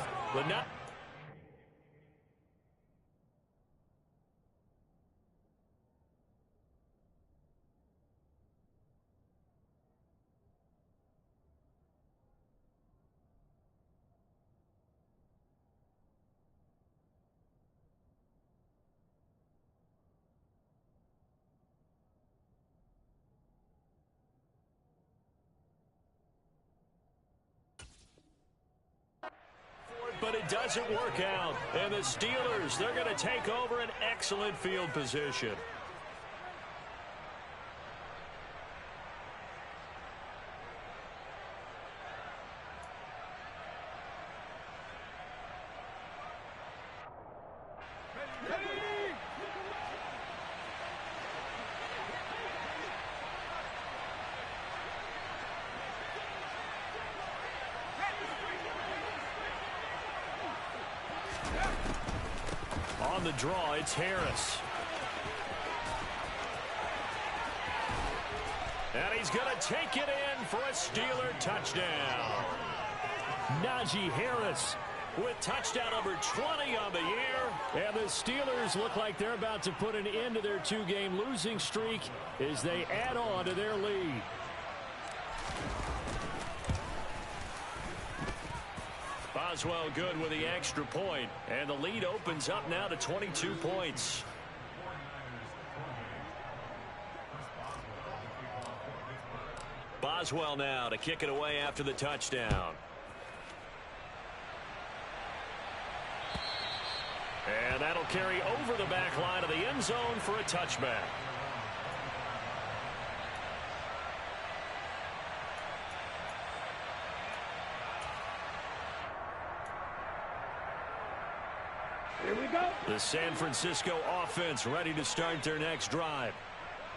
But it doesn't work out. And the Steelers, they're going to take over an excellent field position. On the draw, it's Harris. And he's going to take it in for a Steeler touchdown. Najee Harris with touchdown number 20 on the year. And the Steelers look like they're about to put an end to their 2-game losing streak as they add on to their lead. Boswell good with the extra point, and the lead opens up now to 22 points. Boswell now to kick it away after the touchdown. And that'll carry over the back line of the end zone for a touchback. Here we go. The San Francisco offense ready to start their next drive.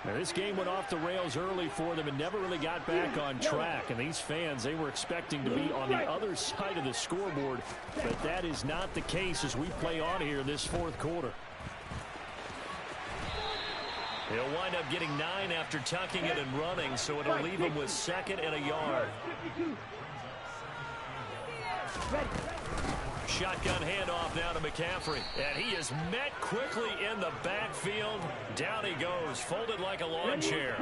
Now, this game went off the rails early for them and never really got back on track. And these fans, they were expecting to be on the other side of the scoreboard. But that is not the case as we play on here this 4th quarter. He'll wind up getting 9 after tucking it and running, so it'll leave him with 2nd and a yard. Shotgun handoff now to McCaffrey. And he is met quickly in the backfield. Down he goes, folded like a lawn chair.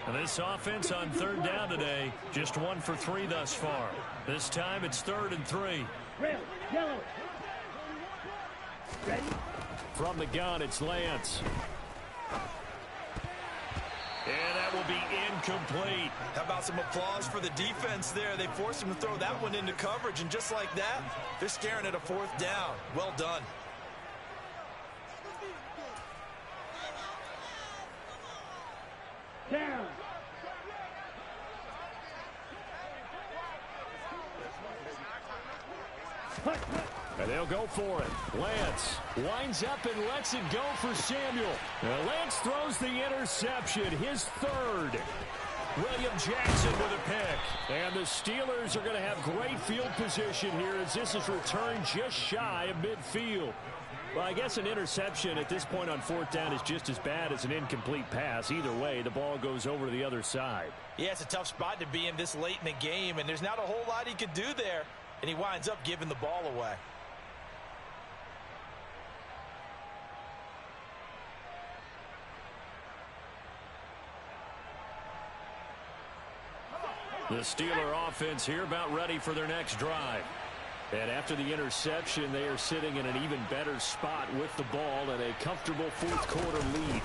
And this offense on 3rd down today, just 1 for 3 thus far. This time it's 3rd and 3. Red, yellow. Ready? From the gun, it's Lance. And that will be incomplete. How about some applause for the defense there? They forced him to throw that one into coverage, and just like that, they're staring at a 4th down. Well done. Down. And they'll go for it. Lance winds up and lets it go for Samuel. Now Lance throws the interception, his 3rd. William Jackson with a pick. And the Steelers are going to have great field position here as this is returned just shy of midfield. Well, I guess an interception at this point on 4th down is just as bad as an incomplete pass. Either way, the ball goes over to the other side. Yeah, it's a tough spot to be in this late in the game, and there's not a whole lot he could do there, and he winds up giving the ball away. The Steeler offense here about ready for their next drive. And after the interception, they are sitting in an even better spot with the ball and a comfortable fourth quarter lead.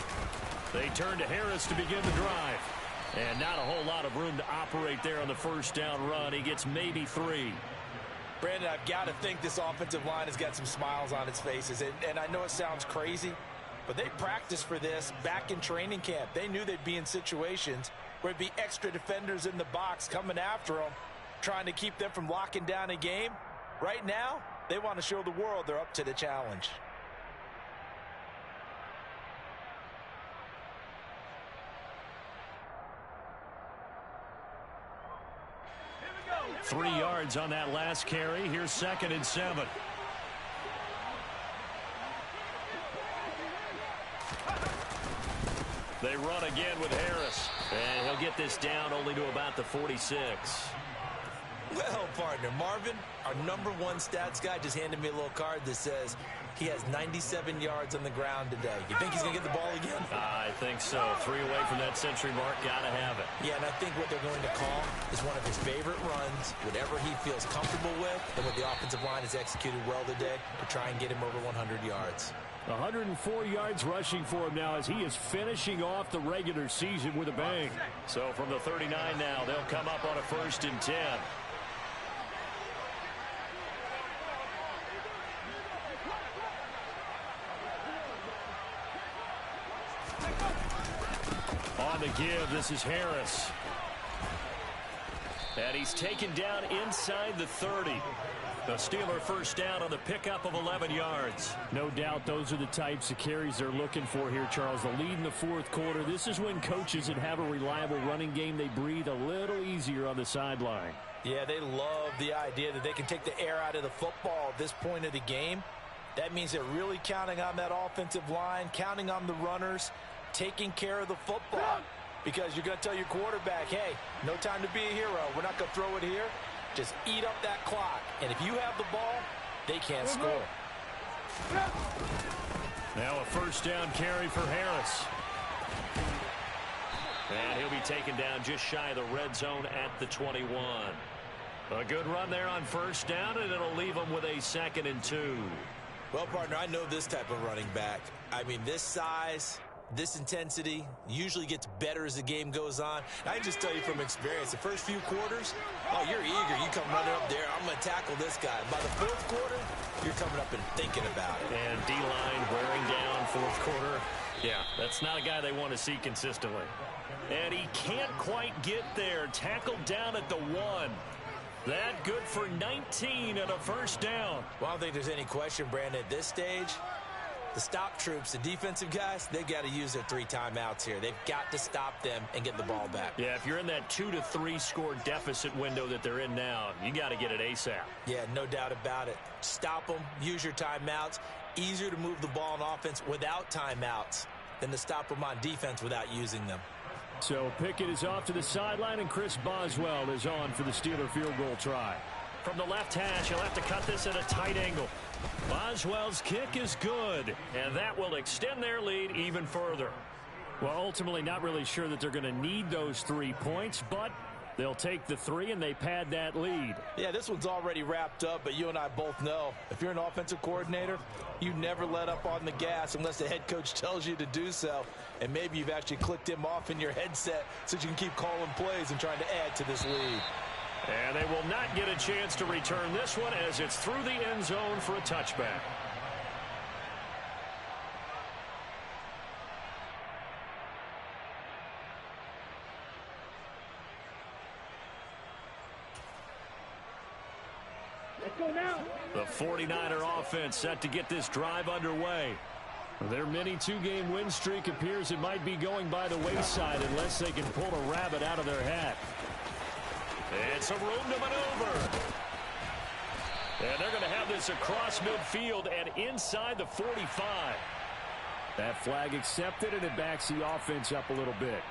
They turn to Harris to begin the drive. And not a whole lot of room to operate there on the first down run. He gets maybe 3. Brandon, I've got to think this offensive line has got some smiles on its faces. And I know it sounds crazy, but they practiced for this back in training camp. They knew they'd be in situations where it'd be extra defenders in the box coming after them, trying to keep them from locking down a game. Right now, they want to show the world they're up to the challenge. Here we go. 3 yards on that last carry. Here's 2nd and 7. They run again with Harris. And he'll get this down only to about the 46. Well, partner, Marvin, our #1 stats guy, just handed me a little card that says he has 97 yards on the ground today. You think he's going to get the ball again? I think so. 3 away from that century mark. Got to have it. Yeah, and I think what they're going to call is one of his favorite runs, whatever he feels comfortable with, and what the offensive line has executed well today to try and get him over 100 yards. 104 yards rushing for him now as he is finishing off the regular season with a bang. So from the 39 now, they'll come up on a 1st and 10. On the give, this is Harris. And he's taken down inside the 30. The Steeler first down on the pickup of 11 yards. No doubt those are the types of carries they're looking for here, Charles. The lead in the fourth quarter. This is when coaches that have a reliable running game, they breathe a little easier on the sideline. Yeah, they love the idea that they can take the air out of the football at this point of the game. That means they're really counting on that offensive line, counting on the runners, taking care of the football. Because you're going to tell your quarterback, hey, no time to be a hero. We're not going to throw it here. Just eat up that clock. And if you have the ball, they can't score. Now a first down carry for Harris. And he'll be taken down just shy of the red zone at the 21. A good run there on first down, and it'll leave them with a 2nd and 2. Well, partner, I know this type of running back. I mean, this size, this intensity usually gets better as the game goes on. I can just tell you from experience, the first few quarters, oh, you're eager. You come running up there, I'm going to tackle this guy. By the fourth quarter, you're coming up and thinking about it. And D-line wearing down fourth quarter. Yeah, that's not a guy they want to see consistently. And he can't quite get there. Tackled down at the 1. That good for 19 and a first down. Well, I don't think there's any question, Brandon, at this stage. The stop troops, the defensive guys, they've got to use their 3 timeouts here. They've got to stop them and get the ball back. Yeah, if you're in that 2 to 3 score deficit window that they're in now, you got to get it ASAP. Yeah, no doubt about it. Stop them, use your timeouts. Easier to move the ball on offense without timeouts than to stop them on defense without using them. So Pickett is off to the sideline, and Chris Boswell is on for the Steeler field goal try. From the left hash, he'll have to cut this at a tight angle. Boswell's kick is good, and that will extend their lead even further. Well, ultimately not really sure that they're going to need those 3 points, but they'll take the 3 and they pad that lead. Yeah, this one's already wrapped up, but you and I both know if you're an offensive coordinator, you never let up on the gas unless the head coach tells you to do so. And maybe you've actually clicked him off in your headset so you can keep calling plays and trying to add to this lead. And they will not get a chance to return this one as it's through the end zone for a touchback. Let's go now. The 49er offense set to get this drive underway. Their mini 2-game win streak appears it might be going by the wayside unless they can pull a rabbit out of their hat. It's a room to maneuver. And they're going to have this across midfield and inside the 45. That flag accepted, and it backs the offense up a little bit.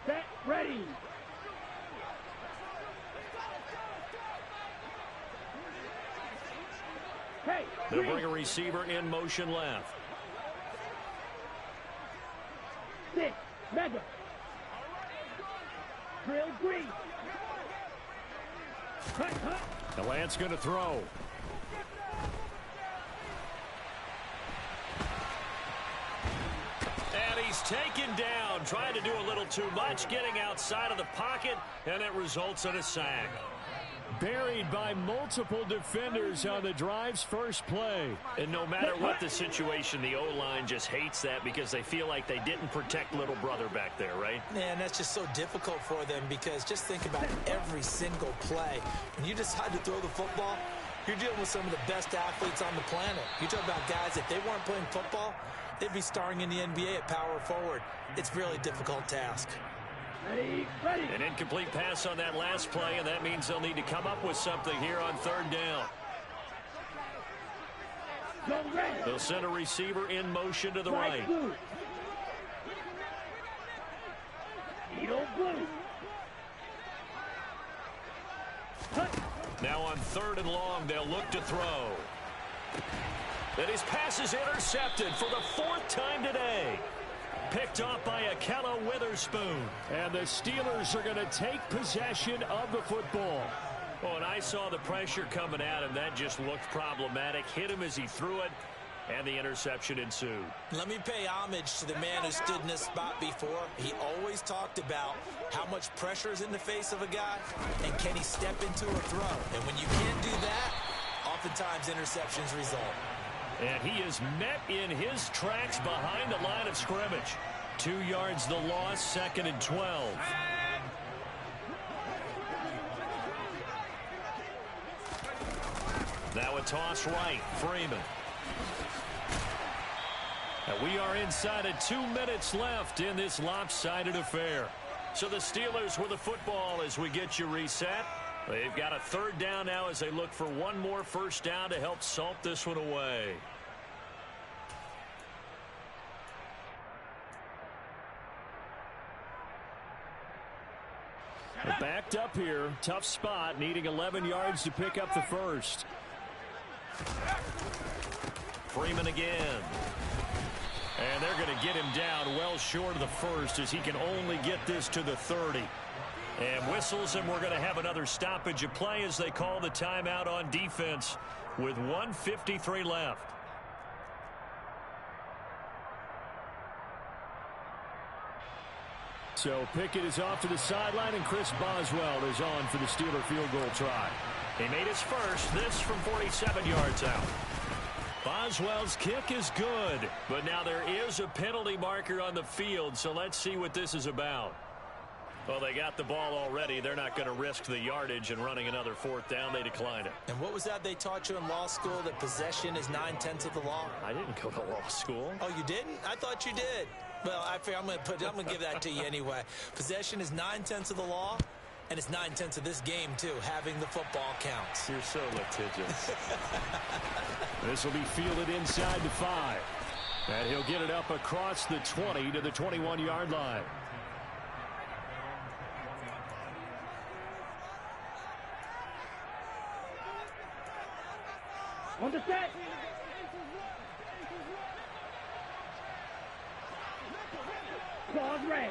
Set, ready. Hey, they'll bring a receiver in motion left. 6. Mega. Drill green. The Lance going to throw. And he's taken down, trying to do a little too much, getting outside of the pocket, and it results in a sack. Buried by multiple defenders on the drive's first play. And no matter what the situation, the O-line just hates that because they feel like they didn't protect little brother back there, right? Man, that's just so difficult for them because just think about every single play. When you decide to throw the football, you're dealing with some of the best athletes on the planet. You talk about guys, if they weren't playing football, they'd be starring in the NBA at power forward. It's a really difficult task. Ready. An incomplete pass on that last play, and that means they'll need to come up with something here on third down. Go red. They'll send a receiver in motion to the right. Blue. Edo blue. Now on third and long, they'll look to throw. And his pass is intercepted for the 4th time today. Picked off by Akella Witherspoon. And the Steelers are going to take possession of the football. Oh, and I saw the pressure coming at him. That just looked problematic. Hit him as he threw it, and the interception ensued. Let me pay homage to the man who stood in this spot before. He always talked about how much pressure is in the face of a guy, and can he step into a throw. And when you can't do that, oftentimes interceptions result. And he is met in his tracks behind the line of scrimmage. 2 yards the loss, 2nd and 12. Now a toss right, Freeman. And we are inside of 2 minutes left in this lopsided affair. So the Steelers with the football as we get you reset. They've got a third down now as they look for one more first down to help salt this one away. They're backed up here. Tough spot, needing 11 yards to pick up the first. Freeman again. And they're going to get him down well short of the first as he can only get this to the 30. And whistles, and we're going to have another stoppage of play as they call the timeout on defense with 1:53 left. So Pickett is off to the sideline, and Chris Boswell is on for the Steeler field goal try. He made his first, this from 47 yards out. Boswell's kick is good, but now there is a penalty marker on the field, so let's see what this is about. Well, they got the ball already. They're not going to risk the yardage and running another 4th down. They declined it. And what was that they taught you in law school, that possession is 9/10 of the law? I didn't go to law school. Oh, you didn't? I thought you did. Well, I'm going to give that to you anyway. Possession is 9/10 of the law, and it's 9/10 of this game, too. Having the football counts. You're so litigious. This will be fielded inside the 5. And he'll get it up across the 20 to the 21-yard line. On the set. Claws red.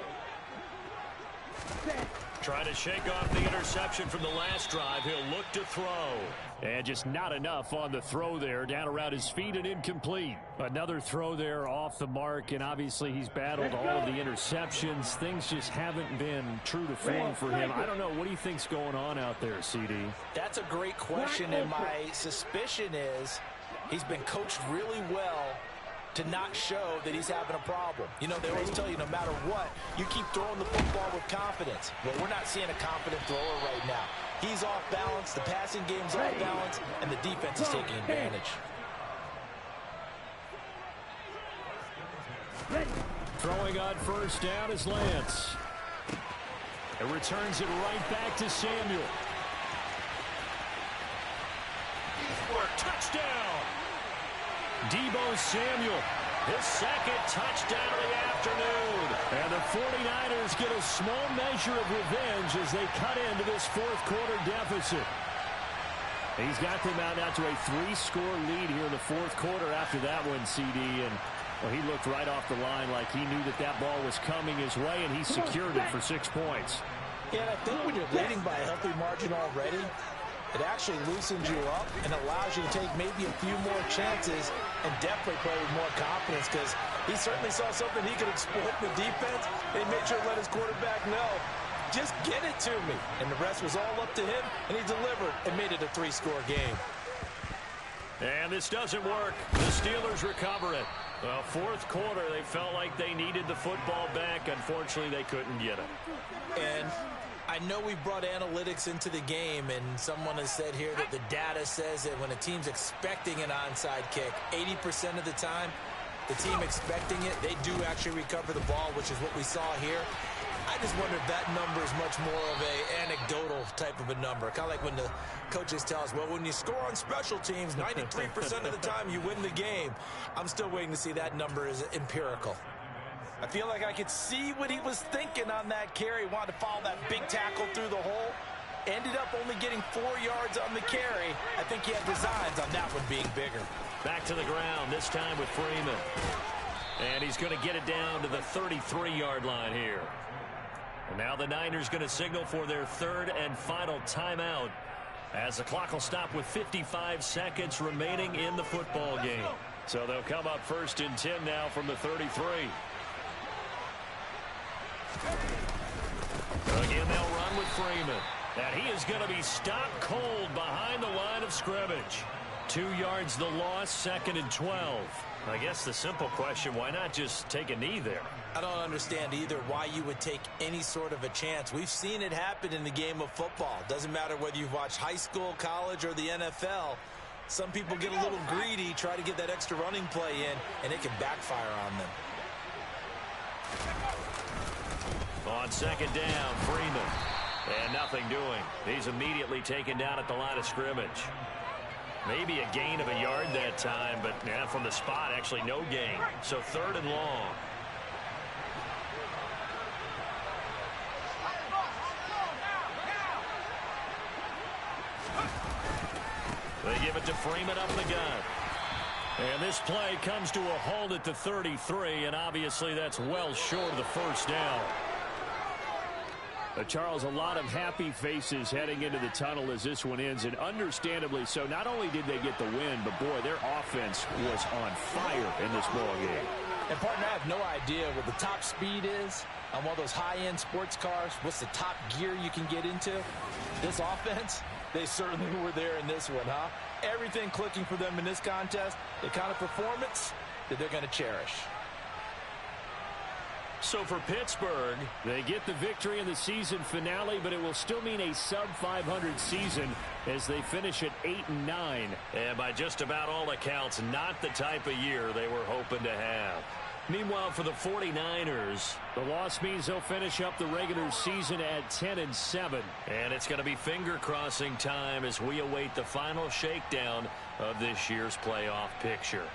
Set. Trying to shake off the interception from the last drive. He'll look to throw. And just not enough on the throw there. Down around his feet and incomplete. Another throw there off the mark. And obviously he's battled all of the interceptions. Things just haven't been true to form for him. I don't know. What do you think's going on out there, CD? That's a great question. And my suspicion is he's been coached really well to not show that he's having a problem. You know, they always tell you no matter what, you keep throwing the football with confidence. Well, we're not seeing a confident thrower right now. He's off balance, the passing game's off balance, and the defense is taking advantage. Throwing on first down is Lance. It returns it right back to Samuel. For a touchdown! Deebo Samuel, his 2nd touchdown of the afternoon. And the 49ers get a small measure of revenge as they cut into this 4th quarter deficit. He's got them out now to a 3-score lead here in the 4th quarter after that one, CD. And Well, he looked right off the line like he knew that that ball was coming his way, and he secured it for 6 points. Yeah, and I think when you're leading by a healthy margin already, it actually loosens you up and allows you to take maybe a few more chances and definitely play with more confidence, because he certainly saw something he could exploit in the defense, and he made sure to let his quarterback know, just get it to me. And the rest was all up to him, and he delivered and made it a 3-score game. And this doesn't work. The Steelers recover it. Well, fourth quarter, they felt like they needed the football back. Unfortunately, they couldn't get it. And I know we brought analytics into the game, and someone has said here that the data says that when a team's expecting an onside kick, 80% of the time, the team expecting it, they do actually recover the ball, which is what we saw here. I just wonder if that number is much more of an anecdotal type of a number. Kind of like when the coaches tell us, well, when you score on special teams, 93% of the time you win the game. I'm still waiting to see that number is empirical. I feel like I could see what he was thinking on that carry. Wanted to follow that big tackle through the hole. Ended up only getting 4 yards on the carry. I think he had designs on that one being bigger. Back to the ground, this time with Freeman. And he's going to get it down to the 33-yard line here. And now the Niners going to signal for their third and final timeout, as the clock will stop with 55 seconds remaining in the football game. So they'll come up 1st and 10 now from the 33. Again, they'll run with Freeman. And he is going to be stopped cold behind the line of scrimmage. 2 yards the loss, 2nd and 12. I guess the simple question, why not just take a knee there? I don't understand either why you would take any sort of a chance. We've seen it happen in the game of football. Doesn't matter whether you've watched high school, college, or the NFL. Some people get a little greedy, try to get that extra running play in, and it can backfire on them. On 2nd down, Freeman. And nothing doing. He's immediately taken down at the line of scrimmage. Maybe a gain of a yard that time, but yeah, from the spot, actually no gain. So 3rd and long. They give it to Freeman up the gut. And this play comes to a halt at the 33, and obviously that's well short of the 1st down. Charles, a lot of happy faces heading into the tunnel as this one ends, and understandably so. Not only did they get the win, but boy, their offense was on fire in this ball game. And partner, I have no idea what the top speed is on one of those high-end sports cars. What's the top gear you can get into? This offense, they certainly were there in this one, huh? Everything clicking for them in this contest, the kind of performance that they're going to cherish. So for Pittsburgh, they get the victory in the season finale, but it will still mean a sub-500 season as they finish at 8-9. And by just about all accounts, not the type of year they were hoping to have. Meanwhile, for the 49ers, the loss means they'll finish up the regular season at 10-7. And it's going to be finger-crossing time as we await the final shakedown of this year's playoff picture.